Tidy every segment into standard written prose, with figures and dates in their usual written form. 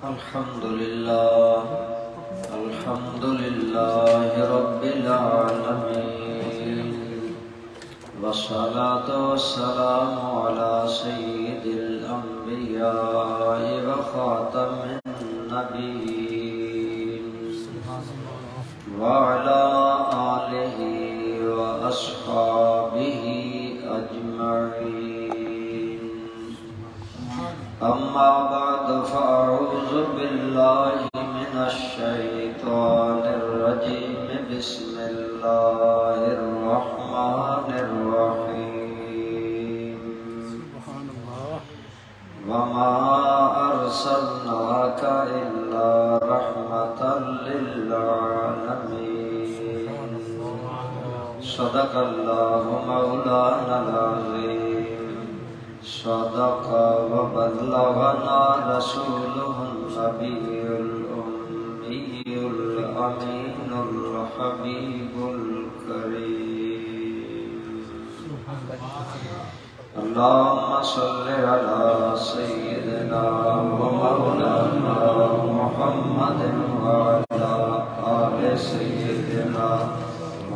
الحمد لله رب العالمين، والصلاة والسلام على سيد الأنبياء وخاتم النبيين، وعلى آله وأصحابه أجمعين. أما بعد، فأعوذ بالله من الشيطان الرجيم. بسم الله الرحمن الرحيم. وما أرسلناك إلا رحمة للعالمين. صدق الله مولانا العظيم. صدق وبلغنا رسوله النبي الأمي الأمين الحبيب الكريم. اللهم صل على سيدنا ومولانا محمد وعلى آل سيدنا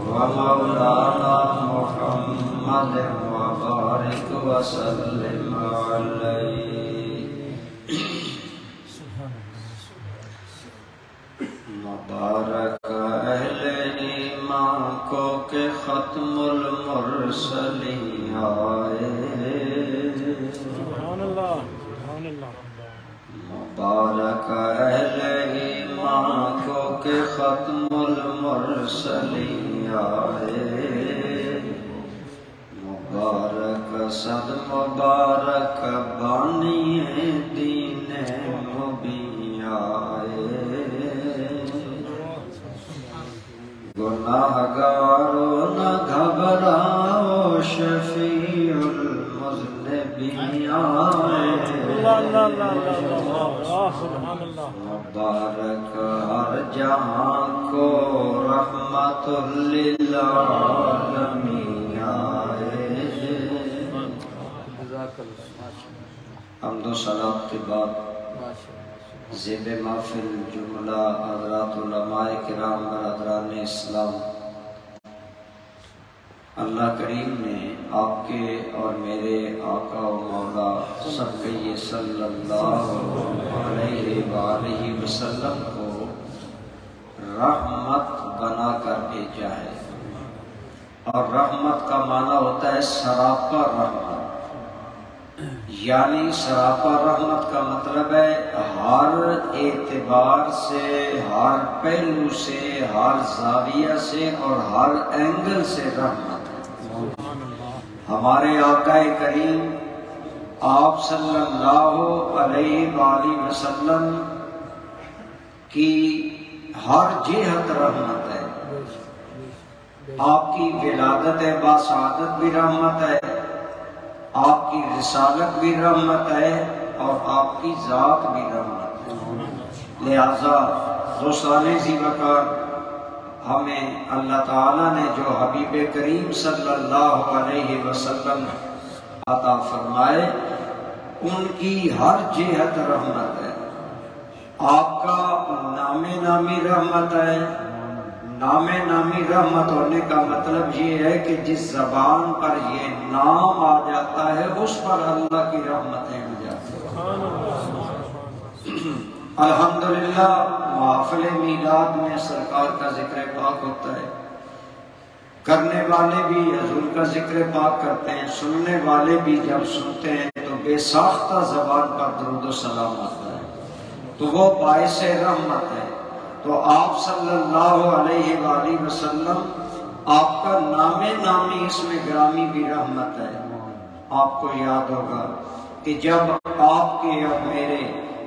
ومولانا محمد وبارك وسلم عليه. مبارک اہل ایمان کو کہ ختم المرسلین آئے. مبارک اہل ایمان کو کہ ختم المرسلین آئے. مبارک صد مبارک بانی دین مبین آئے. گناہگارو نہ گھبراؤ شفیع المذنبین آئے. مبارک ہر جہاں کو رحمت للعالمین آئے. حمد و صلات کے بعد زیب محفل جملہ حضرات علماء کرام برادران اسلام، اللہ کریم نے آپ کے اور میرے آقا و مولا سبقی صلی اللہ علیہ وآلہ وسلم کو رحمت بنا کر بھیجا ہے. اور رحمت کا معنی ہوتا ہے سراپا رحمت. یعنی سراپا رحمت کا مطلب ہے ہر اعتبار سے، ہر پہلو سے، ہر زاویہ سے اور ہر اینگل سے رحمت ہے. ہمارے آقا کریم آپ صلی اللہ علیہ وآلہ وسلم کی ہر جہت رحمت ہے. آپ کی ولادت باسعادت بھی رحمت ہے، آپ کی رسالت بھی رحمت ہے، اور آپ کی ذات بھی رحمت ہے. لہذا دوستان ذی وقار، ہمیں اللہ تعالیٰ نے جو حبیب کریم صلی اللہ علیہ وسلم عطا فرمائے ان کی ہر جہت رحمت ہے. آپ کا نام نامی رحمت ہے. نام نامی رحمت ہونے کا مطلب یہ ہے کہ جس زبان پر یہ نام آ جاتا ہے اس پر اللہ کی رحمتیں ہو جاتی ہیں. الحمدللہ محفل میلاد میں سرکار کا ذکر پاک ہوتا ہے. کرنے والے بھی حضور کا ذکر پاک کرتے ہیں، سننے والے بھی جب سنتے ہیں تو بے ساختہ زبان پر درود و سلام آتا ہے، تو وہ باعث رحمت ہے. تو آپ صلی اللہ علیہ وآلہ وسلم، آپ کا نام نامی اس میں گرامی بھی رحمت ہے. آپ کو یاد ہوگا کہ جب آپ کے اور میرے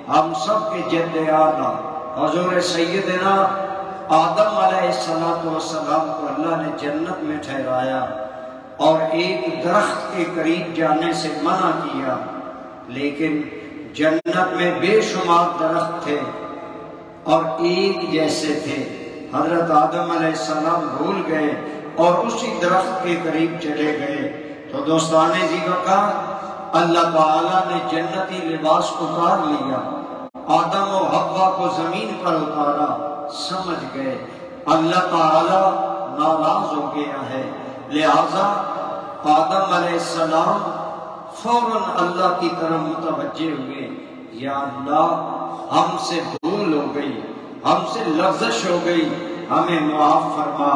ہم سب کے جد اعلیٰ حضور سیدنا آدم علیہ السلام کو اللہ نے جنت میں ٹھہرایا اور ایک درخت کے قریب جانے سے منع کیا، لیکن جنت میں بے شمار درخت تھے اور ایک جیسے تھے. حضرت آدم علیہ السلام بھول گئے اور اسی درخت کے قریب چلے گئے. تو دوستان ذی وقار، اللہ تعالیٰ نے جنتی لباس اتار لیا آدم و حوا کو زمین پر اتارا، سمجھ گئے اللہ تعالی ناراض ہو گیا ہے، لہذا آدم علیہ السلام فوراً اللہ کی طرف متوجہ ہوئے، یا اللہ ہم سے بھول ہو گئی، ہم سے لغزش ہو گئی، ہمیں معاف فرما۔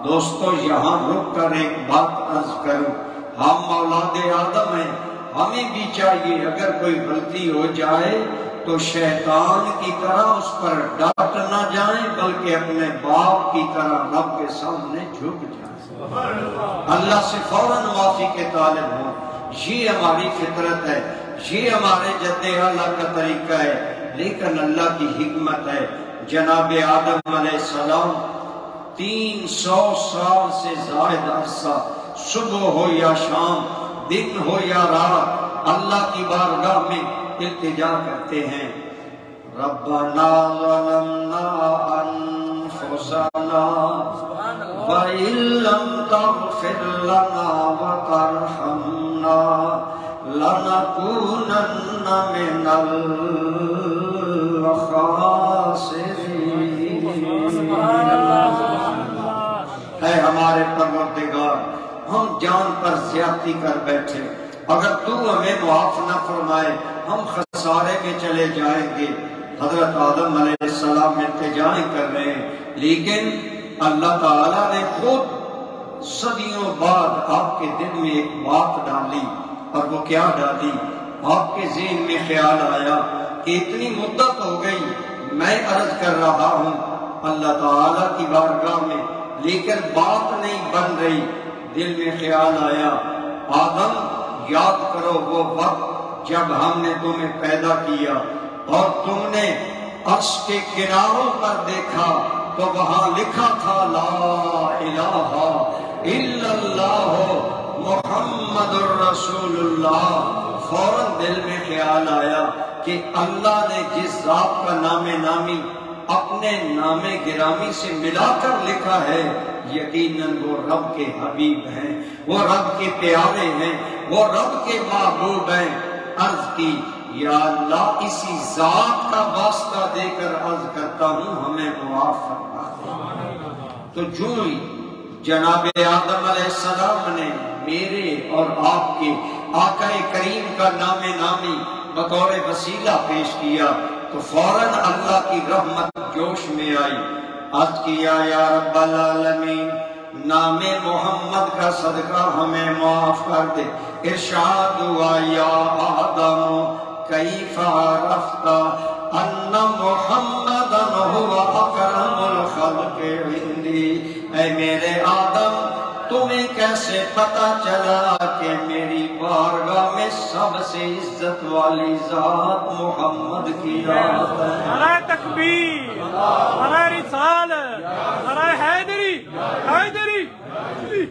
دوستو یہاں رک کر ایک بات عرض کروں، ہم اولاد آدم ہیں، ہمیں بھی چاہیے اگر کوئی غلطی ہو جائے تو شیطان کی طرح اس پر ڈٹ نہ جائیں، بلکہ اپنے باپ کی طرح رب کے سامنے جھک جائیں، اللہ سے فوراً معافی کے طالب ہوں۔ یہ ہماری فطرت ہے، یہ ہمارے جد اعلیٰ کا طریقہ ہے، لیکن اللہ کی حکمت ہے۔ جناب آدم علیہ السلام 300 سال سے زائد عرصہ، صبح ہو یا شام، دن ہو یا رات، اللہ کی بارگاہ میں التجا کرتے ہیں، ربنا ظلمنا انفسنا وَإِن لَّمْ تَغْفِرْ لَنَا وَتَرْحَمْنَا لَنَكُونَنَّ مِنَ الْخَاسِرِينَ۔ اے ہمارے پروردگار، ہم جان پر زیادتی کر بیٹھے، اگر تو ہمیں معاف نہ فرمائے ہم خسارے میں چلے جائیں گے۔ حضرت آدم علیہ السلام التجائیں کر رہے ہیں، لیکن اللہ تعالیٰ نے خود صدیوں بعد آپ کے دل میں ایک بات ڈالی، اور وہ کیا ڈالی؟ آپ کے ذہن میں خیال آیا کہ اتنی مدت ہو گئی میں عرض کر رہا ہوں اللہ تعالیٰ کی بارگاہ میں، لیکن بات نہیں بن رہی۔ دل میں خیال آیا، آدم یاد کرو وہ وقت جب ہم نے تمہیں پیدا کیا اور تم نے عرش کے کناروں پر دیکھا تو وہاں لکھا تھا لا الہ الا اللہ محمد الرسول اللہ۔ فوراً دل میں خیال آیا کہ اللہ نے جس ذات کا نام نامی اپنے نام گرامی سے ملا کر لکھا ہے، یقیناً وہ رب کے حبیب ہیں، وہ رب کے پیارے ہیں، وہ رب کے محبوب ہیں۔ عرض کی یا اللہ اسی ذات کا واسطہ دے کر عرض کرتا ہوں ہمیں معاف فرما دے۔ تو جو ہی جناب آدم علیہ السلام نے میرے اور آپ کے آقا کریم کا نام نامی بطور وسیلہ پیش کیا تو فوراً اللہ کی رحمت جوش میں آئی۔ عرض کیا یا رب العالمین نام محمد کا صدقہ ہمیں معاف کر دے۔ ارشاد ہوا یا آدم کیف عرفت ان محمدا هو اکرم الخلق عندی، اے میرے آدم تمہیں کیسے پتا چلا کہ میری بارگاہ میں سب سے عزت والی ذات محمد کی ذات ہے؟ نعرہ تکبیر، نعرہ رسالت، نعرہ حیدری، حیدری۔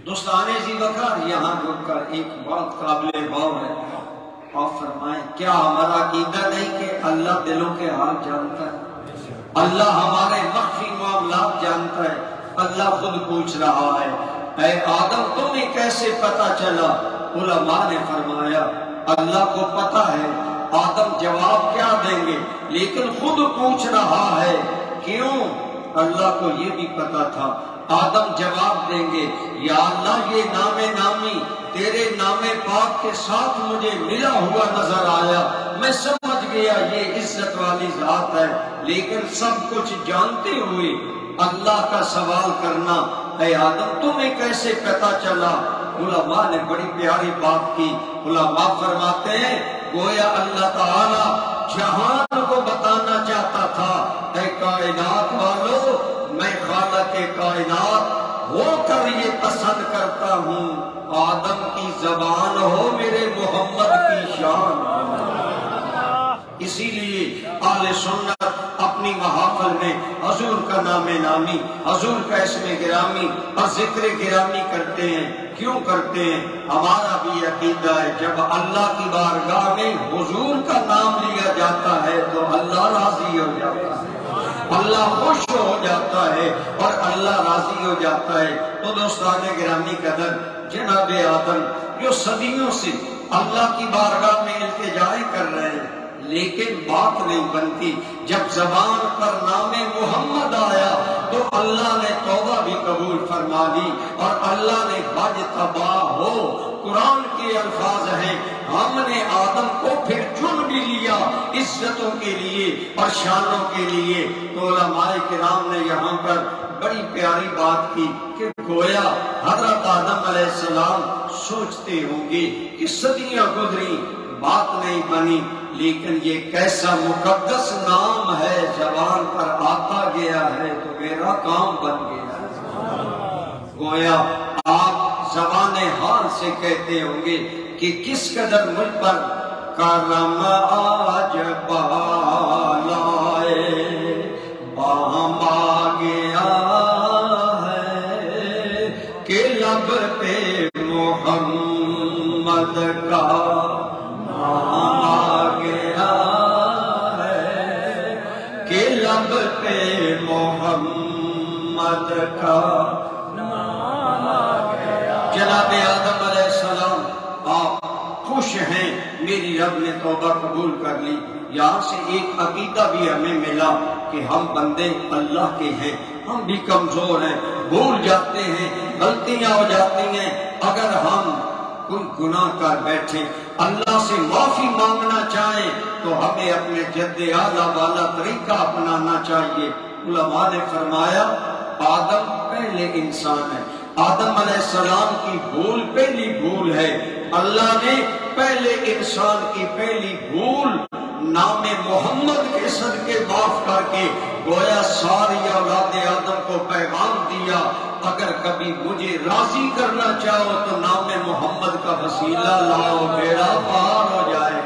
دوستان ذی وقار یہاں رک کر ایک بات قابل غور ہے، آپ فرمائیں کیا ہمارا عقیدہ نہیں کہ اللہ دلوں کے حال جانتا ہے، اللہ ہمارے مخفی معاملات جانتا ہے؟ اللہ خود پوچھ رہا ہے اے آدم تمہیں کیسے پتا چلا؟ علماء نے فرمایا اللہ کو پتا ہے۔ آدم جواب کیا دیں گے؟ لیکن خود پوچھ رہا ہے، کیوں؟ اللہ کو یہ بھی پتا تھا۔ آدم جواب دیں گے یا اللہ یہ نام نامی تیرے نام پاک کے ساتھ مجھے ملا ہوا نظر آیا، میں سمجھ گیا یہ عزت والی ذات ہے، لیکن سب کچھ جانتے ہوئے اللہ کا سوال کرنا، اے آدم تمہیں کیسے پتا چلا؟ علماء نے بڑی پیاری بات کی۔ علماء فرماتے ہیں گویا اللہ تعالیٰ جہان کو بتانا چاہتا تھا، اے کائنات والو میں خالق کائنات ہو کر یہ پسند کرتا ہوں آدم کی زبان ہو میرے محمد کی شان۔ اسی لیے اہل سنت اپنی محافل میں حضور کا نام نامی، حضور کا اسم گرامی اور ذکر گرامی کرتے ہیں۔ کیوں کرتے ہیں؟ ہمارا بھی عقیدہ ہے جب اللہ کی بارگاہ میں حضور کا نام لیا جاتا ہے تو اللہ راضی ہو جاتا ہے، اللہ خوش ہو جاتا ہے اور اللہ راضی ہو جاتا ہے۔ تو دوستان گرامی قدر جناب آدم جو صدیوں سے اللہ کی بارگاہ میں التجائیں کر رہے ہیں، لیکن بات نہیں بنتی. جب زبان پر نام محمد آیا تو اللہ نے توبہ بھی قبول فرما لی اور اللہ نے فاجتبا ہو. قرآن کے الفاظ ہیں ہم نے آدم کو پھر چن بھی لیا عزتوں کے لیے اور شانوں کے لیے. تو علماء کرام نے یہاں پر بڑی پیاری بات کی کہ گویا حضرت آدم علیہ السلام سوچتے ہوں گے کہ صدیاں گزری بات نہیں بنی، لیکن یہ کیسا مقدس نام ہے زبان پر آتا گیا ہے تو میرا کام بن گیا. گویا آپ زبان حال سے کہتے ہوں گے کہ کس قدر مجھ پر کرم آج بالائے بام آ گیا ہے کہ لب پہ محمد کا نام آ گیا ہے کہ لب پہ محمد کا نام آ گیا. جناب آدم علیہ السلام آپ خوش ہیں میری رب نے توبہ قبول کر لی. یہاں سے ایک عقیدہ بھی ہمیں ملا کہ ہم بندے اللہ کے ہیں، ہم بھی کمزور ہیں، بھول جاتے ہیں، غلطیاں ہو جاتی ہیں. اگر ہم کوئی گناہ کر بیٹھے اللہ سے معافی مانگنا چاہیں تو ہمیں اپنے جد اعلیٰ والا طریقہ اپنانا چاہیے. علماء نے فرمایا آدم پہلے انسان ہے، آدم علیہ السلام کی بھول پہلی بھول ہے. اللہ نے پہلے انسان کی پہلی بھول نام محمد کے صدقے معاف کر کے گویا ساری اولاد آدم کو پیغام دیا اگر کبھی مجھے راضی کرنا چاہو تو نام محمد کا وسیلہ لاؤ، بیڑا پار ہو جائے.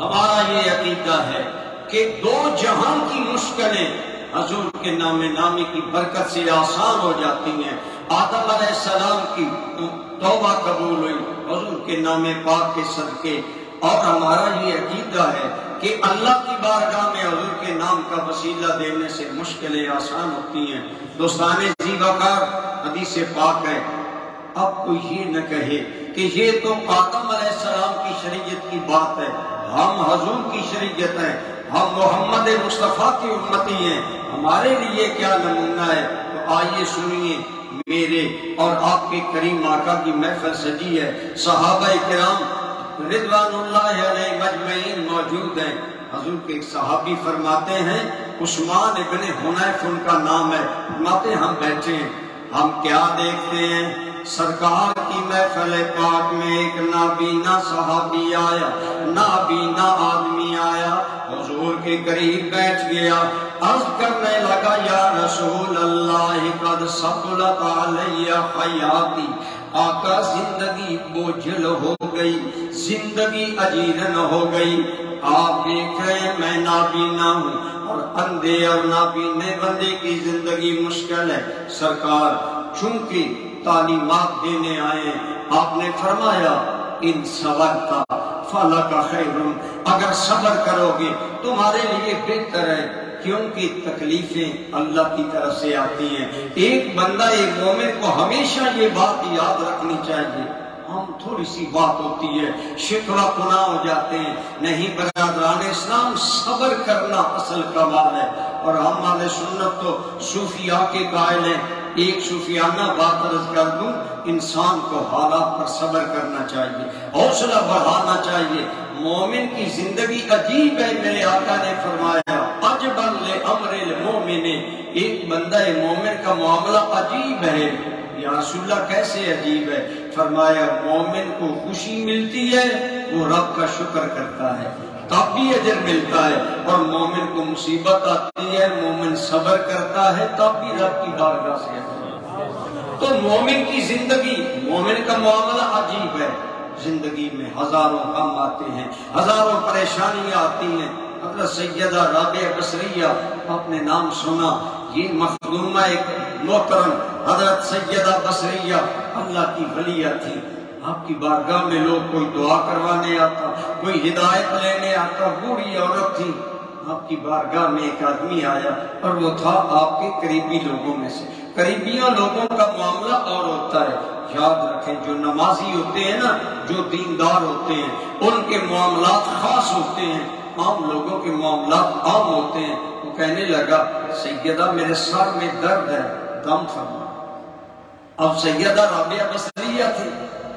ہمارا یہ عقیدہ ہے کہ دو جہاں کی مشکلیں حضور کے نام نامی کی برکت سے آسان ہو جاتی ہیں. آدم علیہ السلام کی توبہ قبول ہوئی حضور کے نام پاک کے صدقے. اور ہمارا یہ عقیدہ ہے کہ اللہ کی بارگاہ میں حضور کے نام کا وسیلہ دینے سے مشکلیں آسان ہوتی ہیں. دوستان زیباکار حدیث پاک ہے. اب کوئی یہ نہ کہے کہ یہ تو آدم علیہ السلام کی شریعت کی بات ہے، ہم حضور کی شریعت ہے، ہم محمد مصطفیٰ کی امتی ہیں، ہمارے لیے کیا نمونہ ہے. تو آئیے سنیے میرے اور آپ کے کریم آقا کی محفل سجی ہے. صحابہ کرام رضوان اللہ علیہ مجمعین موجود ہیں. حضور کے ایک صحابی فرماتے ہیں عثمان ابن حنیف ان کا نام ہے. فرماتے ہیں ہم بیٹھے ہیں، ہم کیا دیکھتے ہیں سرکار کی محفل پاک میں ایک نابینا صحابی آیا، نابینا آدمی آیا، حضور کے قریب بیٹھ گیا، عرض کرنے لگا یا رسول اللہ قد ثقلت علی حیاتی. آقا زندگی بوجھل ہو گئی، زندگی اجیرن ہو گئی. آپ دیکھ رہے ہیں میں نابینا ہوں اور اندھے اور نابینے بندے کی زندگی مشکل ہے. سرکار چونکہ تعلیمات دینے آئے آپ نے فرمایا ان صبرتا فلک خیر، اگر صبر کرو گے تمہارے لیے بہتر ہے، کیونکہ تکلیفیں اللہ کی طرف سے آتی ہیں. ایک بندہ ایک مومن کو ہمیشہ یہ بات یاد رکھنی چاہیے. ہم تھوڑی سی بات ہوتی ہے شکوہ گناہ ہو جاتے ہیں. نہیں برادران اسلام، صبر کرنا اصل کمال ہے. اور ہم اہل سنت تو صوفیاء کے قائل ہیں. ایک صوفیانہ بات عرض کر دوں، انسان کو حالات پر صبر کرنا چاہیے، حوصلہ بڑھانا چاہیے. مومن کی زندگی عجیب ہے. میرے آقا نے فرمایا عجبا لامر المومن، ایک بندہ مومن کا معاملہ عجیب ہے. یا رسول اللہ کیسے عجیب ہے؟ فرمایا مومن کو خوشی ملتی ہے وہ رب کا شکر کرتا ہے تب بھی اجر ملتا ہے، اور مومن کو مصیبت آتی ہے مومن صبر کرتا ہے تب بھی رب کی بارگاہ سے اجر. تو مومن کی زندگی، مومن کا معاملہ عجیب ہے. زندگی میں ہزاروں غم آتے ہیں، ہزاروں پریشانیاں آتی ہیں. حضرت سیدہ رابعہ بصریہ آپ نے نام سنا، یہ مخدومہ ایک محترم حضرت سیدہ بصریہ اللہ کی ولیہ تھی. آپ کی بارگاہ میں لوگ کوئی دعا کروانے آتا، کوئی ہدایت لینے آتا. بوڑھی عورت تھی، آپ کی بارگاہ میں ایک آدمی آیا اور وہ تھا آپ کے قریبی لوگوں میں سے. قریبیوں لوگوں کا معاملہ اور ہوتا ہے. یاد رکھیں جو نمازی ہوتے ہیں نا، جو دیندار ہوتے ہیں، ان کے معاملات خاص ہوتے ہیں، عام لوگوں کے معاملات عام ہوتے ہیں. وہ کہنے لگا سیدہ میرے سر میں درد ہے، دم فرما. اب سیدہ رابعہ بصریہ تھی،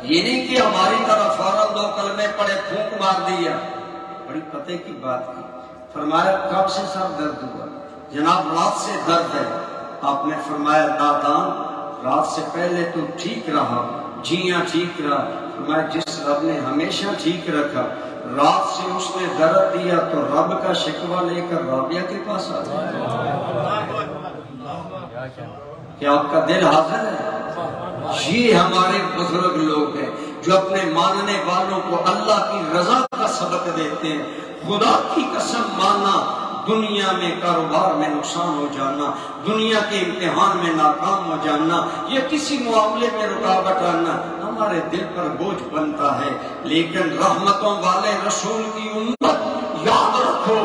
یہ نہیں کہ ہماری طرح فوراً 2 کلمے پڑے پھونک مار دیا، بڑی پتے کی بات کی. فرمایا کب سے سر درد ہوا؟ جناب رات سے درد ہے. آپ نے فرمایا نادان، رات سے پہلے تو ٹھیک رہا، جیاں ٹھیک رہا. فرمایا جس رب نے ہمیشہ ٹھیک رکھا، رات سے اس نے درد دیا تو رب کا شکوہ لے کر رابعہ کے پاس آ گیا. کیا آپ کا دل حاضر ہے؟ یہ ہمارے بزرگ لوگ ہیں جو اپنے ماننے والوں کو اللہ کی رضا کا سبق دیتے ہیں. خدا کی قسم ماننا، دنیا میں کاروبار میں نقصان ہو جانا، دنیا کے امتحان میں ناکام ہو جانا، یا کسی معاملے میں رکاوٹ آنا ہمارے دل پر بوجھ بنتا ہے. لیکن رحمتوں والے رسول کی امت یاد رکھو،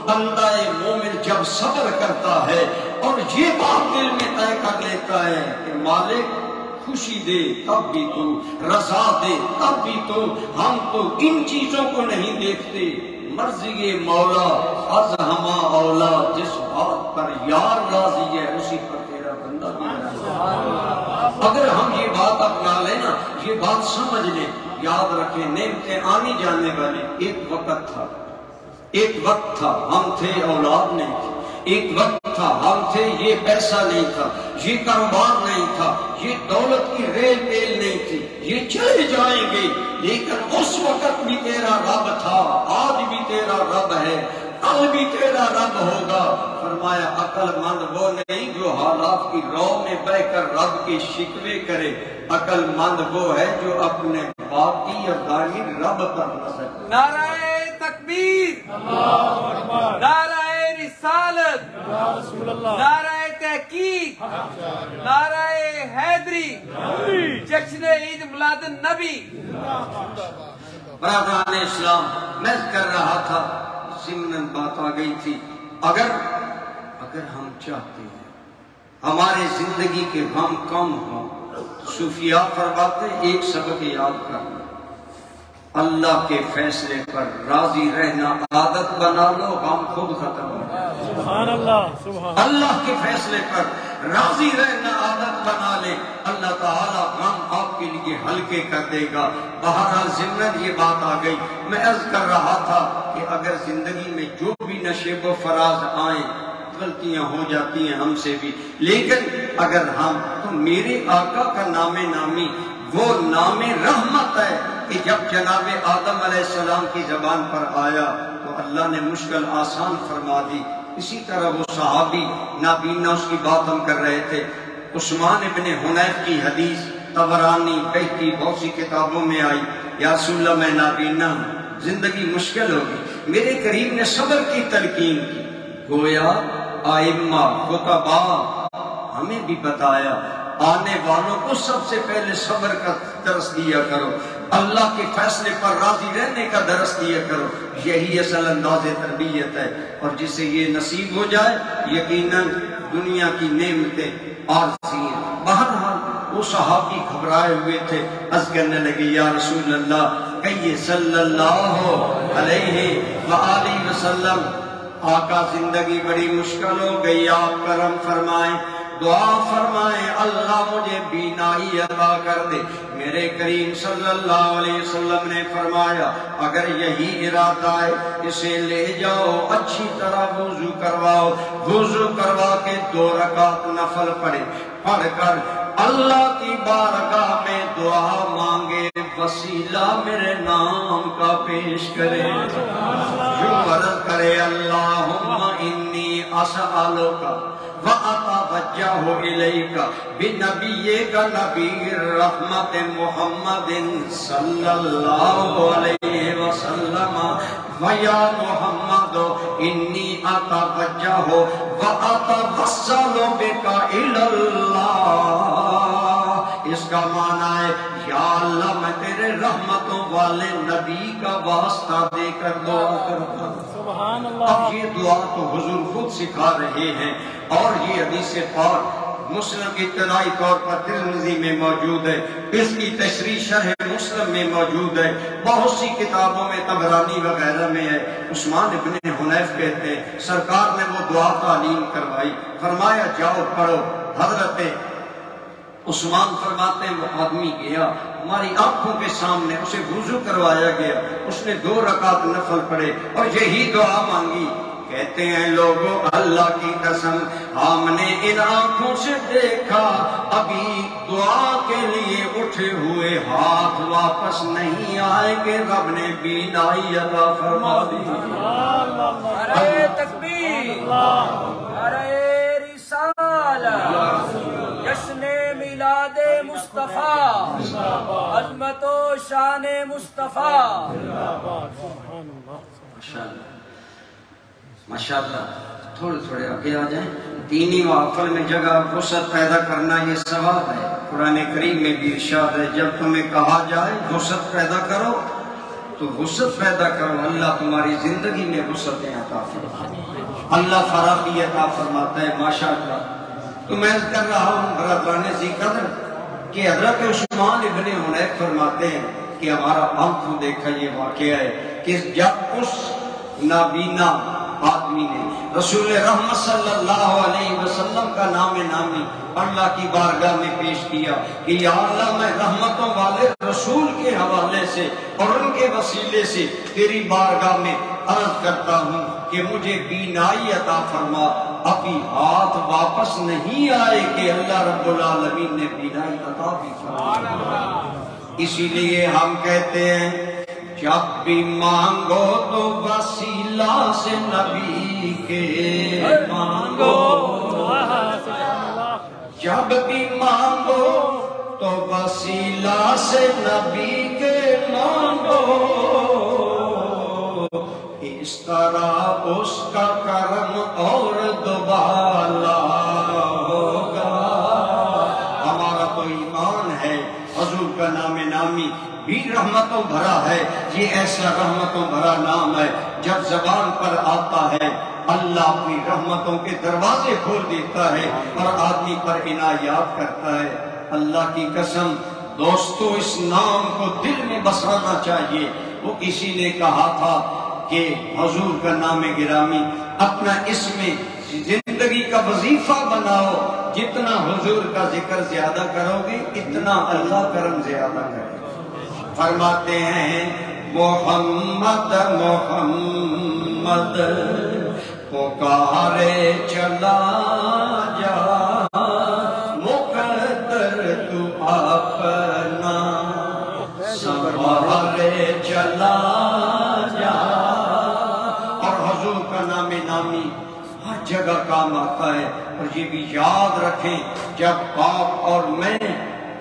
بندہ مومن جب صبر کرتا ہے اور یہ بات دل میں طے کر لیتا ہے کہ مالک خوشی دے تب بھی تو، رضا دے تب بھی تو، ہم تو ان چیزوں کو نہیں دیکھتے. مرضی مولا از ہما اولا، جس بات پر یار راضی ہے اسی پر تیرا بندہ بھی راضی ہے. اگر ہم یہ بات اپنا لیں نا، یہ بات سمجھ لیں، یاد رکھیں نعمتیں آنی جانے والے. ایک وقت تھا ہم تھے اولاد نہیں تھی، ایک وقت تھا ہم تھے یہ پیسہ نہیں تھا، یہ کاروبار نہیں تھا، یہ دولت کی ریل ٹیل نہیں تھی، یہ چلے جائیں گے. لیکن اس وقت بھی تیرا رب تھا، آج بھی تیرا رب ہے، کل بھی تیرا رب ہوگا. فرمایا عقل مند وہ نہیں جو حالات کی رو میں بہ کر رب کے شکوے کرے، عقل مند وہ ہے جو اپنے باقی اور دائمی رب پر نظر. نعرہ تکبیر، نعرہ رسالت، نعرہ تحقیق، نعرہ حیدری، جشن عید میلاد النبی. برادران اسلام، میں کر رہا تھا، ضمناً بات آ گئی تھی. اگر ہم چاہتے ہیں ہمارے زندگی کے غم کم ہوں، صوفیاء فرماتے ایک سبق یاد کرنا، اللہ کے فیصلے پر راضی رہنا عادت بنا لو، غم خود ختم ہو جائے. سبحان اللہ، سبحان اللہ کے فیصلے پر راضی رہنا عادت بنا لے، اللہ تعالیٰ غم آپ کے لیے ہلکے کر دے گا. بہرحال ضمن یہ بات آ گئی. میں عرض کر رہا تھا کہ اگر زندگی میں جو بھی نشیب و فراز آئیں، غلطیاں ہو جاتی ہیں ہم سے بھی، لیکن اگر ہم تو میرے آقا کا نام نامی وہ نام رحمت ہے کہ جب جناب آدم علیہ السلام کی زبان پر آیا تو اللہ نے مشکل آسان فرما دی. اسی طرح وہ صحابی نابینا، اس کی بات ہم کر رہے تھے، عثمان ابن حنیف کی حدیث طبرانی بہتی بہت سی کتابوں میں آئی، یا رسول اللہ میں نابینا ہوں، زندگی مشکل ہوگی. میرے کریم نے صبر کی تلقین کی. گویا آئمہ خطبہ ہمیں بھی بتایا آنے والوں کو سب سے پہلے صبر کا درس دیا کرو، اللہ کے فیصلے پر راضی رہنے کا درس دیا کرو. یہی اصل انداز تربیت ہے، اور جسے یہ نصیب ہو جائے یقیناً دنیا کی نعمتیں عارضی ہیں. بہرحال وہ صحابی گھبرائے ہوئے تھے، عرض کرنے لگے یا رسول اللہ کہیے صلی اللہ علیہ وآلہ وسلم، آقا زندگی بڑی مشکل ہو گئی، آپ کرم فرمائیں، دعا فرمائیں اللہ مجھے بینائی عطا کر دے. میرے کریم صلی اللہ علیہ وسلم نے فرمایا اگر یہی ارادہ ہے اسے لے جاؤ، اچھی طرح وضو کرواؤ، وضو کروا کے 2 رکعت نفل پڑھ کر اللہ کی بارگاہ میں دعا مانگے، وسیلہ میرے نام کا پیش کرے، جو عرض کرے اللہم انی اسألک وَأَتَوَجَّهُ إِلَيْكَ بِنَبِيِّكَ نَبِيِّ الرَّحْمَةِ مُحَمَّدٍ صلی اللہ علیہ وسلم وَيَا مُحَمَّدُ إِنِّي أَتَوَجَّهُ وَأَتَوَسَّلُ بِكَ إِلَى اللَّهِ. اس کا معنی ہے یا اللہ میں تیرے رحمتوں والے نبی کا واسطہ دے کر دعا کرتا ہوں. سبحان اللہ. اب یہ دعا تو حضور خود سکھا رہے ہیں اور یہ حدیث پاک مسلم کی ابتدائی طور پر ترمذی میں موجود ہے، اس کی تشریح شرح مسلم میں موجود ہے، بہت سی کتابوں میں طبرانی وغیرہ میں ہے. عثمان ابن حنیف کہتے ہیں سرکار نے وہ دعا تعلیم کروائی، فرمایا جاؤ پڑھو. حضرت عثمان فرماتے ہیں وہ آدمی گیا، ہماری آنکھوں کے سامنے اسے وضو کروایا گیا، اس نے 2 رکعت نفل پڑھے اور یہی دعا مانگی. کہتے ہیں لوگوں اللہ کی قسم ہم نے ان آنکھوں سے دیکھا ابھی دعا کے لیے اٹھے ہوئے ہاتھ واپس نہیں آئے کہ رب نے بینائی عطا فرما دی. نعرہ تکبیر، نعرہ رسالت، جشن میلاد مصطفیٰ، عظمت و شان مصطفیٰ. ماشاءاللہ تھوڑے آگے آ جائیں. دینی محفل میں جگہ وسعت پیدا کرنا یہ ثواب ہے. قرآن کریم میں بھی ارشاد ہے جب تمہیں کہا جائے وسعت پیدا کرو تو وسعت پیدا کرو. اللہ تمہاری زندگی میں وسعتیں عطا فرماتا ہے، اللہ فراخی عطا فرماتا ہے. ماشاءاللہ تو میں کر رہا ہوں برادران ذی قدر کہ حضرت عثمان ابن حنیف فرماتے ہیں کہ ہمارا آنکھوں دیکھا یہ واقعہ ہے کہ جب اس نابینا آدمی نے رسول رحمت صلی اللہ علیہ وسلم کا نام نامی اللہ کی بارگاہ میں پیش کیا کہ یا اللہ میں رحمتوں والے رسول کے حوالے سے اور ان کے وسیلے سے تیری بارگاہ میں عرض کرتا ہوں کہ مجھے بینائی عطا فرما. ابھی ہاتھ واپس نہیں آئے کہ اللہ رب العالمین نے بینائی عطا بھی فرما. اسی لیے ہم کہتے ہیں جب بھی مانگو تو وسیلہ سے نبی کے مانگو، جب بھی مانگو تو وسیلہ سے نبی کے مانگو، اس طرح اس کا کرم اور دوبالا ہوگا. ہمارا تو ایمان ہے حضور کا نام نامی بھی رحمتوں بھرا ہے. یہ ایسا رحمتوں بھرا نام ہے جب زبان پر آتا ہے اللہ اپنی رحمتوں کے دروازے کھول دیتا ہے اور آدمی پر عنایات کرتا ہے. اللہ کی قسم دوستو اس نام کو دل میں بسانا چاہیے. وہ کسی نے کہا تھا کہ حضور کا نام گرامی اپنا اسم زندگی کا وظیفہ بناؤ، جتنا حضور کا ذکر زیادہ کرو گے اتنا اللہ کرم زیادہ کرے. فرماتے ہیں محمد محمد پکارے چلا جا، مقدر تو اپنا سنوارے چلا جا. اور حضور کا نام نامی ہر جگہ کام آتا ہے. اور یہ بھی یاد رکھیں جب آپ اور میں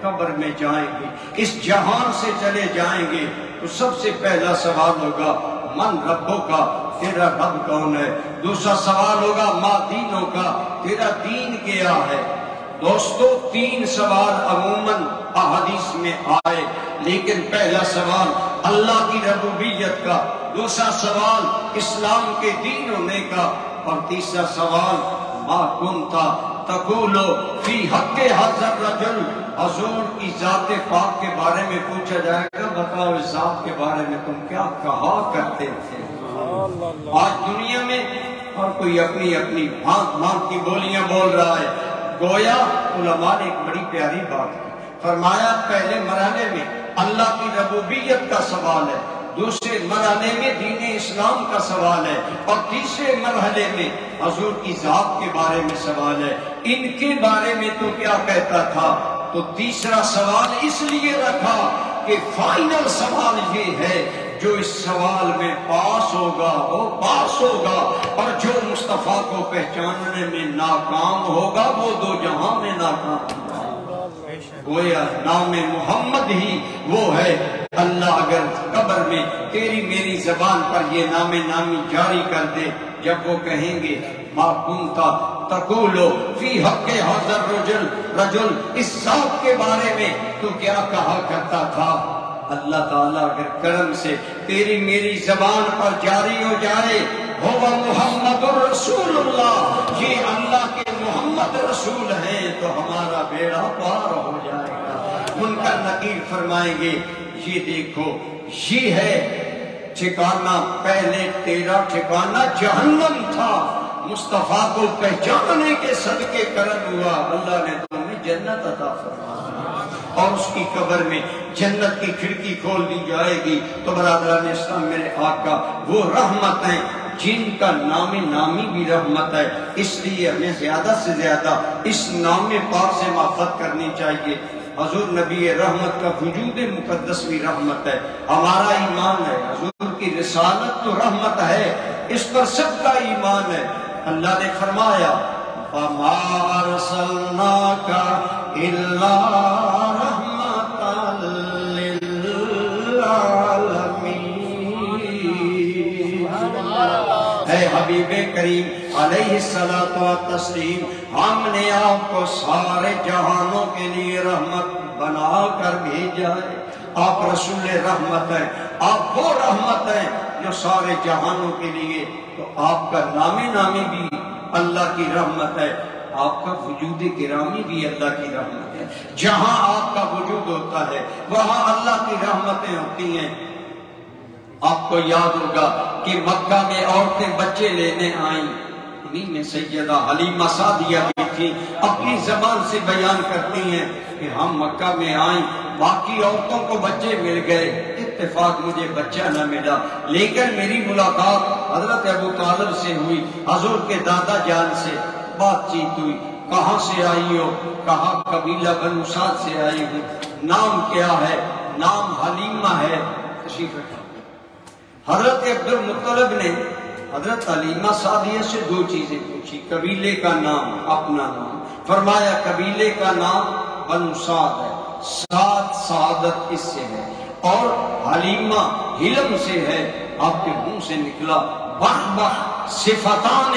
قبر میں جائیں گے، اس جہان سے چلے جائیں گے تو سب سے پہلا سوال ہوگا من ربوں کا، تیرا رب کون ہے. دوسرا سوال ہوگا ما دینوں کا، تیرا دین کیا ہے. دوستو 3 سوال عموماً احادیث میں آئے، لیکن پہلا سوال اللہ کی ربوبیت کا، دوسرا سوال اسلام کے دین ہونے کا، اور تیسرا سوال ما کنتا تقولو فی حق حضر رجل. حضور کی ذات پاک کے بارے میں پوچھا جائے گا بتاؤ اس ذات کے بارے میں تم کیا کہا کرتے تھے. آج دنیا میں ہر کوئی اپنی اپنی بھانت بھانت کی بولیاں بول رہا ہے. گویا علماء نے ایک بڑی پیاری بات کی. فرمایا پہلے مرحلے میں اللہ کی ربوبیت کا سوال ہے، دوسرے مرحلے میں دین اسلام کا سوال ہے، اور تیسرے مرحلے میں حضور کی ذات کے بارے میں سوال ہے. ان کے بارے میں تو کیا کہتا تھا؟ تو تیسرا سوال اس لیے رکھا کہ فائنل سوال یہ ہے جو اس سوال میں پاس ہوگا وہ پاس ہوگا، اور جو مصطفیٰ کو پہچاننے میں ناکام ہوگا وہ 2 جہاں میں ناکام ہوگا. گویا نام محمد ہی وہ ہے اللہ اگر قبر میں تیری میری زبان پر یہ نام نامی جاری کر دے، جب وہ کہیں گے ما کنتا تقولو فی حق حاضر رجل، اس ذات کے بارے میں تو کیا کہا کرتا تھا، اللہ تعالیٰ اگر کرم سے تیری میری زبان پر جاری ہو جائے، ہوا محمد رسول اللہ، یہ اللہ کے محمد رسول ہیں، تو ہمارا بیڑا پار ہو جائے گا۔ منکر نکیر فرمائیں گے یہ دیکھو یہ ہے ٹھکانہ، پہلے تیرا ٹھکانہ جہنم تھا، مصطفیٰ کو پہچاننے کے صدقے کرم ہوا، اللہ نے تمہیں جنت عطا فرمایا، اور اس کی قبر میں جنت کی کھڑکی کھول دی جائے گی۔ تو برادران اسلام، میرے آقا وہ رحمت ہیں جن کا نام نامی بھی رحمت ہے، اس لیے ہمیں زیادہ سے زیادہ اس نام پاک سے محبت کرنی چاہیے۔ حضور نبی رحمت کا وجود مقدس بھی رحمت ہے، ہمارا ایمان ہے، حضور کی رسالت تو رحمت ہے، اس پر سب کا ایمان ہے۔ اللہ نے فرمایا وَمَا أَرْسَلْنَاكَ إِلَّا رَحْمَةً لِلْعَالَمِينَ۔ اے حبیب کریم علیہ الصلوۃ والتسلیم، ہم نے آپ کو سارے جہانوں کے لیے رحمت بنا کر بھیجا ہے، آپ رسول رحمت ہیں، آپ وہ رحمت ہیں جو سارے جہانوں کے لیے، تو آپ کا نام نامی بھی اللہ کی رحمت ہے، آپ کا وجود گرامی بھی اللہ کی رحمت ہے، جہاں آپ کا وجود ہوتا ہے وہاں اللہ کی رحمتیں ہوتی ہیں۔ آپ کو یاد ہوگا کہ مکہ میں عورتیں بچے لینے آئیں، انہی میں سیدہ حلیمہ سعدیہ بھی تھی، اپنی زبان سے بیان کرتی ہیں کہ ہم مکہ میں آئیں، باقی عورتوں کو بچے مل گئے، اتفاق مجھے بچہ نہ ملا، لیکن میری ملاقات حضرت ابو طالب سے ہوئی، حضور کے دادا جان سے بات چیت ہوئی، کہاں سے آئی ہو؟ کہا قبیلہ بنو سعد سے آئی ہوں، نام کیا ہے؟ نام حلیمہ ہے، تشریف رکھیں۔ حضرت عبد المطلب نے حضرت حلیمہ سعدیہ سے دو چیزیں پوچھی، قبیلے کا نام، اپنا نام، فرمایا قبیلے کا نام بنو سعد ہے، سعد سعادت اس سے ہے، اور حلیمہ حلم سے ہے، آپ کے منہ سے نکلا بہ صفتان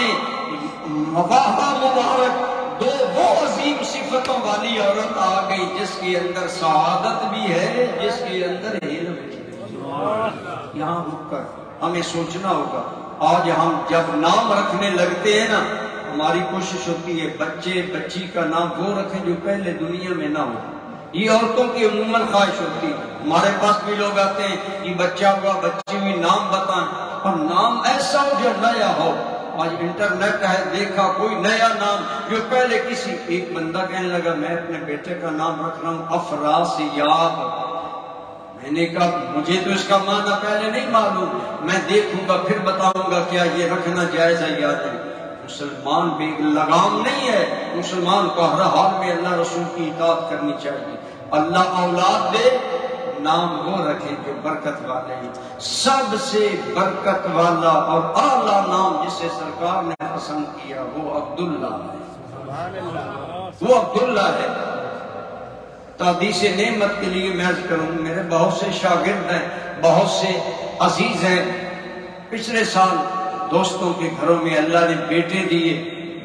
مباحہ مبارک، دو وہ عظیم صفتوں والی عورت آ گئی جس کے اندر سعادت بھی ہے، جس کے اندر علم ہے۔ یہاں رک کر ہمیں سوچنا ہوگا، آج ہم جب نام رکھنے لگتے ہیں نا، ہماری کوشش ہوتی ہے بچے بچی کا نام وہ رکھیں جو پہلے دنیا میں نہ ہو، یہ عورتوں کی عموماً خواہش ہوتی ہے۔ ہمارے پاس بھی لوگ آتے ہیں کہ بچہ ہوا بچی ہوئی، نام بتائیں، اور نام ایسا ہو جو نیا ہو۔ آج انٹرنیٹ ہے، دیکھا کوئی نیا نام جو پہلے کسی ایک بندہ کہنے لگا میں اپنے بیٹے کا نام رکھ رہا ہوں افراسیاب، میں نے کہا مجھے تو اس کا معنی پہلے نہیں معلوم، میں دیکھوں گا پھر بتاؤں گا کیا یہ رکھنا جائز ہے یا نہیں۔ مسلمان بے لگام نہیں ہے، مسلمان کو ہر حال میں اللہ رسول کی اطاعت کرنی چاہیے۔ اللہ اولاد دے، نام وہ رکھے جو برکت والے ہیں، سب سے برکت والا اور اعلیٰ نام جسے سرکار نے پسند کیا وہ عبداللہ ہے، وہ عبداللہ ہے۔ تحدیث نعمت کے لیے میں عرض کروں، میرے بہت سے شاگرد ہیں، بہت سے عزیز ہیں، پچھلے سال دوستوں کے گھروں میں اللہ نے بیٹے دیے،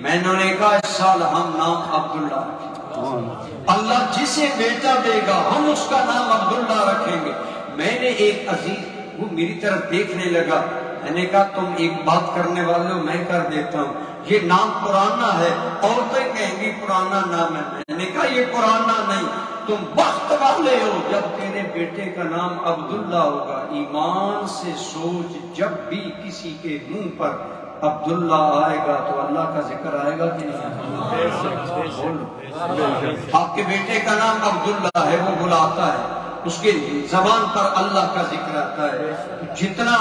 میں نے کہا اس سال ہم نام عبداللہ رکھیں، اللہ جسے بیٹا دے گا ہم اس کا نام عبداللہ رکھیں گے۔ میں نے ایک عزیز وہ میری طرف دیکھنے لگا، میں نے کہا تم ایک بات کرنے والے ہو، میں کر دیتا ہوں، یہ نام پرانا ہے، عورتیں کہیں گی پرانا نام ہے، میں نے کہا یہ پرانا نہیں، تم بخت والے ہو جب تیرے بیٹے کا نام عبداللہ ہوگا۔ ایمان سے سوچ، جب بھی کسی کے منہ پر عبداللہ آئے گا تو اللہ کا ذکر آئے گا کہ نہیں؟ آپ کے بیٹے کا نام عبداللہ ہے، وہ بلاتا ہے، اس کے زبان پر اللہ کا ذکر آتا ہے، جتنا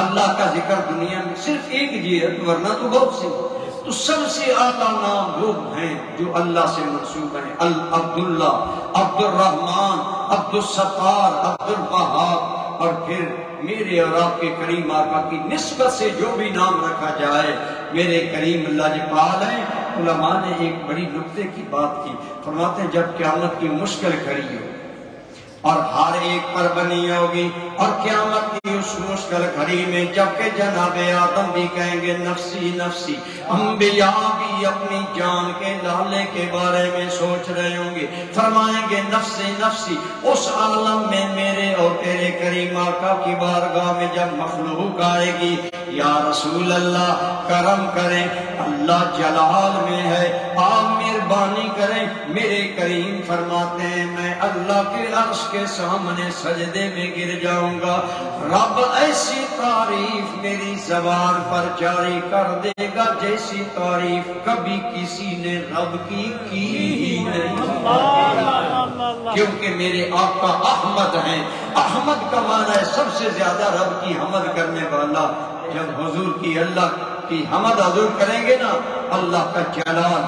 اللہ کا ذکر دنیا میں صرف ایک جی ہے، ورنہ تو بہت سی، تو سب سے اعلیٰ نام وہ ہیں جو اللہ سے منسوب ہیں، عبداللہ، عبد الرحمن، عبد الستار، عبد الوہاب، اور پھر میرے اور آپ کے کریم آقا کی نسبت سے جو بھی نام رکھا جائے میرے کریم اللہ جپال ہیں۔ علماء نے ایک بڑی نکتے کی بات کی، فرماتے ہیں جب قیامت کی مشکل کھڑی ہو، اور ہر ایک پر بنی ہوگی. اور قیامت کی اس مشکل گھڑی میں جبکہ جناب آدم بھی کہیں گے نفسی نفسی، انبیاء بھی اپنی جان کے لالے کے بارے میں سوچ رہے ہوں گے، فرمائیں گے نفسی نفسی. اس عالم میں میرے اور تیرے کریم آقا کی بارگاہ میں جب مخلوق آئے گی، یا رسول اللہ کرم کریں، اللہ جلال میں ہے، آپ مہربانی کریں. میرے کریم فرماتے ہیں میں اللہ کے عرش کے سامنے سجدے میں گر جاؤں گا. رب ایسی تعریف میری زبان پر جاری کر دے گا جیسی تعریف کبھی کسی نے رب کی ہی نہیں، کیونکہ میرے آقا احمد ہیں. احمد کا معنی ہے سب سے زیادہ رب کی حمد کرنے والا. جب حضور کی اللہ کی حمد حضور کریں گے نا، اللہ کا جلال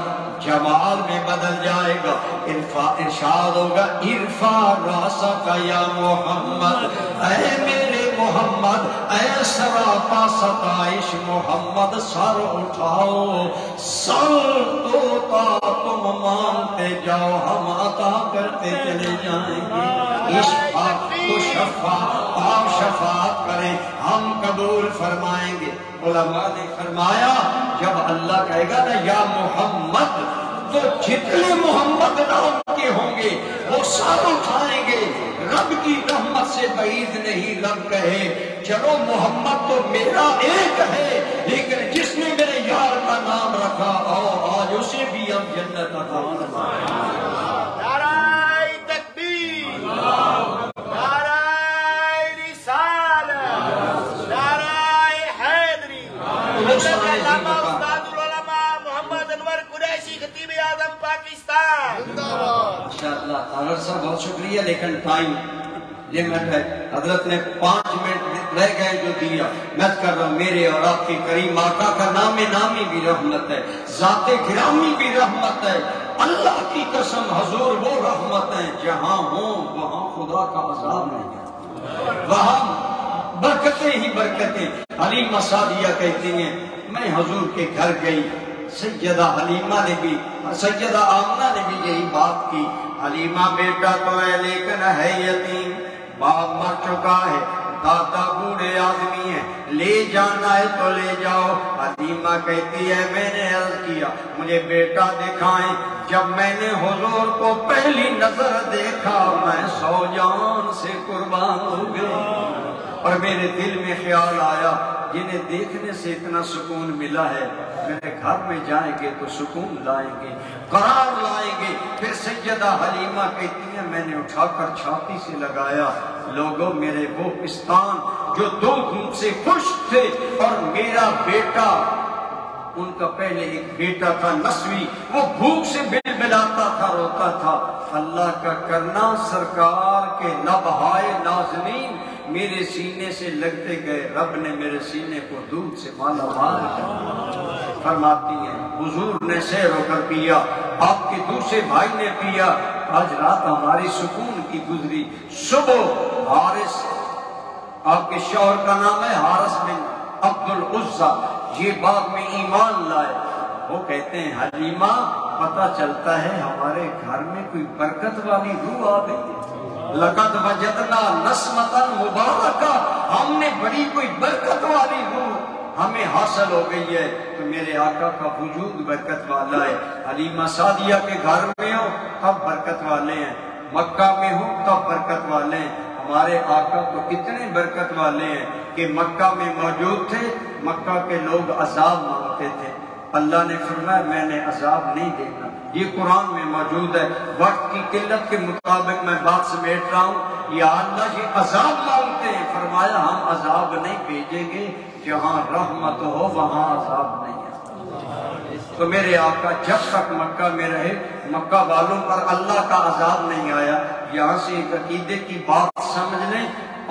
جمال میں بدل جائے گا. ارشاد ہوگا ارفع راسک یا محمد، اے میرے محمد، اے سراپا ستائش محمد، سر اٹھاؤ، سر توتا تم مانتے جاؤ ہم عطا کرتے چلے جائیں گے. اشفا تو شفا، آپ شفاعت کریں ہم قبول فرمائیں گے. علماء نے فرمایا جب اللہ کہے گا نا یا محمد، تو جتنے محمد نام کے ہوں گے وہ سر اٹھائیں گے. رب کی رحمت سے بعید نہیں. رب کہے چلو محمد تو میرا ایک ہے، لیکن جس نے میرے یار کا نام رکھا آؤ آج اسے بھی ہم جنت عطا فرمائیں. نعرہ تکبیر، نعرہ رسالت، نعرہ حیدری. حضرت علامہ استاد العلماء محمد انور قریشی خطیب اعظم پاکستان. ماشاءاللہ طاہر صاحب بہت شکریہ، لیکن ٹائم لمٹ ہے. حضرت نے 5 منٹ رہ گئے جو دیا. میں کر رہا ہوں میرے اور آپ کی کریم آقا کا نام نامی بھی رحمت ہے، ذات گرامی بھی رحمت ہے. اللہ کی قسم حضور وہ رحمت ہے جہاں ہوں وہاں خدا کا عذاب نہیں ہے، وہاں برکتیں ہی برکتیں. حلیمہ سعدیہ کہتی ہیں میں حضور کے گھر گئی، سیدہ حلیمہ نے بھی، سیدہ آمنہ نے بھی یہی بات کی. حلیمہ بیٹا تو ہے لیکن ہے یتیم، باپ مر چکا ہے، دادا بوڑھے آدمی ہیں، لے جانا ہے تو لے جاؤ. حلیمہ کہتی ہے میں نے عرض کیا مجھے بیٹا دکھائیں. جب میں نے حضور کو پہلی نظر دیکھا میں 100 جان سے قربان ہو گئی. اور میرے دل میں خیال آیا جنہیں دیکھنے سے اتنا سکون ملا ہے میرے گھر میں جائیں گے تو سکون لائیں گے، قرار لائیں گے. پھر سیدہ حلیمہ کہتی ہیں میں نے اٹھا کر چھاتی سے لگایا، لوگوں میرے وہ پستان جو دودھ سے خشک تھے اور میرا بیٹا، ان کا پہلے ایک بیٹا تھا نسوی، وہ بھوک سے بلبلاتا تھا، روتا تھا. اللہ کا کرنا سرکار کے لبہائے نازنین میرے سینے سے لگتے گئے. رب نے میرے سینے کو دودھ سے مالا مال کر. فرماتی ہیں حضور نے سیر ہو کر پیا، آپ کے دوسرے بھائی نے پیا. آج رات ہماری سکون کی گزری. صبح حارث، آپ کے شوہر کا نام ہے حارث بن عبد العزہ، یہ باغ میں ایمان لائے. وہ کہتے ہیں حلیمہ پتہ چلتا ہے ہمارے گھر میں کوئی برکت والی روح آ گئی ہے. لقد وجدنا نسمۃ مبارکہ، ہم نے بڑی کوئی برکت والی روح ہمیں حاصل ہو گئی ہے. تو میرے آقا کا وجود برکت والا ہے. حلیمہ سعدیہ کے گھر میں ہو تب برکت والے ہیں، مکہ میں ہو تب برکت والے ہیں. ہمارے آقا تو اتنے برکت والے ہیں کہ مکہ میں موجود تھے، مکہ کے لوگ عذاب مانگتے تھے. اللہ نے فرمایا میں نے عذاب نہیں دینا. یہ قرآن میں موجود ہے. وقت کی قلت کے مطابق میں بات سمیٹ رہا ہوں. یا اللہ یہ عذاب مانگتے ہیں، فرمایا ہم عذاب نہیں بھیجیں گے، جہاں رحمت ہو وہاں عذاب نہیں ہے. تو میرے آقا جب تک مکہ میں رہے مکہ والوں پر اللہ کا عذاب نہیں آیا. یہاں سے ایک عقیدے کی بات سمجھ لیں.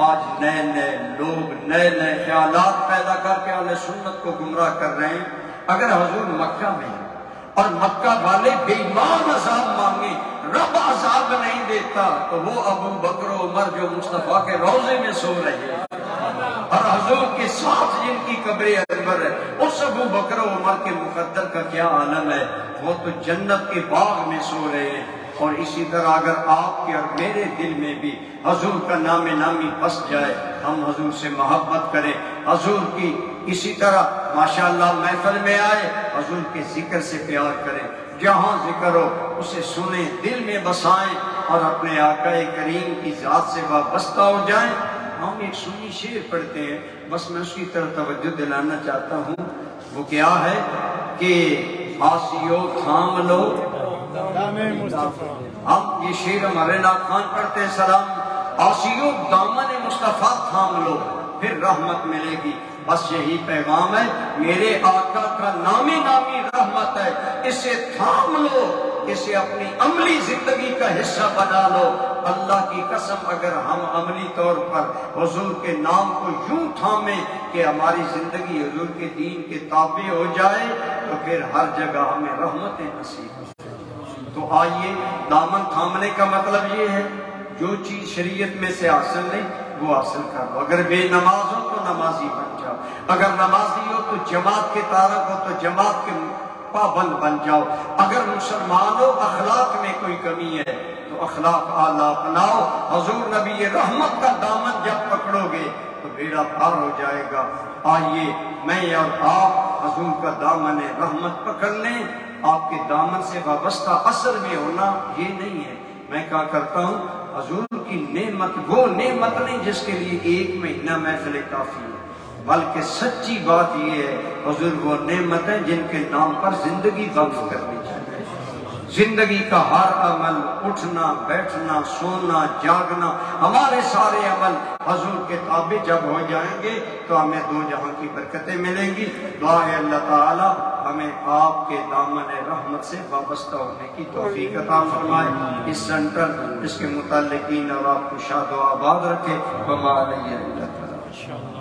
آج نئے نئے لوگ نئے نئے خیالات پیدا کر کے اہل سنت کو گمراہ کر رہے ہیں. اگر حضور مکہ میں ہیں اور مکہ والے بے ایمان عذاب مانگے، رب عذاب نہیں دیتا، تو وہ ابو بکر و عمر جو مصطفیٰ کے روضے میں سو رہے ہیں اور حضور کے ساتھ جن کی قبر اکبر ہے، اس ابو بکر و عمر کے مقدر کا کیا عالم ہے. وہ تو جنت کے باغ میں سو رہے ہیں. اور اسی طرح اگر آپ کے اور میرے دل میں بھی حضور کا نام نامی بس جائے، ہم حضور سے محبت کریں، حضور کی اسی طرح ماشاءاللہ محفل میں آئے، حضور کے ذکر سے پیار کریں، جہاں ذکر ہو اسے سنیں، دل میں بسائیں اور اپنے آقا کریم کی ذات سے وابستہ ہو جائیں۔ ہم ایک سنی شعر پڑھتے ہیں، بس میں اس کی طرف توجہ دلانا چاہتا ہوں، وہ کیا ہے کہ آسیو تھام لو، ہم یہ شعر ہمارے ناخوان پڑھتے ہیں، سلام آسیو دامن مصطفیٰ تھام لو پھر رحمت ملے گی۔ بس یہی پیغام ہے، میرے آقا کا نامی نامی رحمت ہے، اسے تھام لو، اسے اپنی عملی زندگی کا حصہ بنا لو۔ اللہ کی قسم اگر ہم عملی طور پر حضور کے نام کو یوں تھامیں کہ ہماری زندگی حضور کے دین کے تابع ہو جائے تو پھر ہر جگہ ہمیں رحمتیں نصیب ہوں۔ تو آئیے، دامن تھامنے کا مطلب یہ ہے جو چیز شریعت میں سے حاصل نہیں وہ حاصل کر لو۔ اگر بے نماز ہو تو نمازی بن جاؤ، اگر نمازی ہو تو جماعت کے تارک ہو تو جماعت کے پابند بن جاؤ، اگر مسلمان ہو اخلاق میں کوئی کمی ہے تو اخلاق اعلیٰ اپناؤ۔ حضور نبی رحمت کا دامن جب پکڑو گے تو بیڑا پار ہو جائے گا۔ آئیے میں اور آپ حضور کا دامن رحمت پکڑ لیں۔ آپ کے دامن سے وابستہ اثر میں ہونا یہ نہیں ہے، میں کہا کرتا ہوں حضور کی نعمت وہ نعمت نہیں جس کے لیے 1 مہینہ محفل کافی ہے، بلکہ سچی بات یہ ہے حضور وہ نعمت ہے جن کے نام پر زندگی وقف کرنی چاہیے۔ زندگی کا ہر عمل، اٹھنا بیٹھنا سونا جاگنا، ہمارے سارے عمل حضور کے تابع جب ہو جائیں گے تو ہمیں 2 جہاں کی برکتیں ملیں گی۔ دعا ہے اللہ تعالی ہمیں آپ کے دامن رحمت سے وابستہ ہونے کی توفیق عطا فرمائے۔ اس سینٹر اس کے متعلقین اور آپ کو شاد و آباد رکھے۔ وما علیہ الا البلاغ۔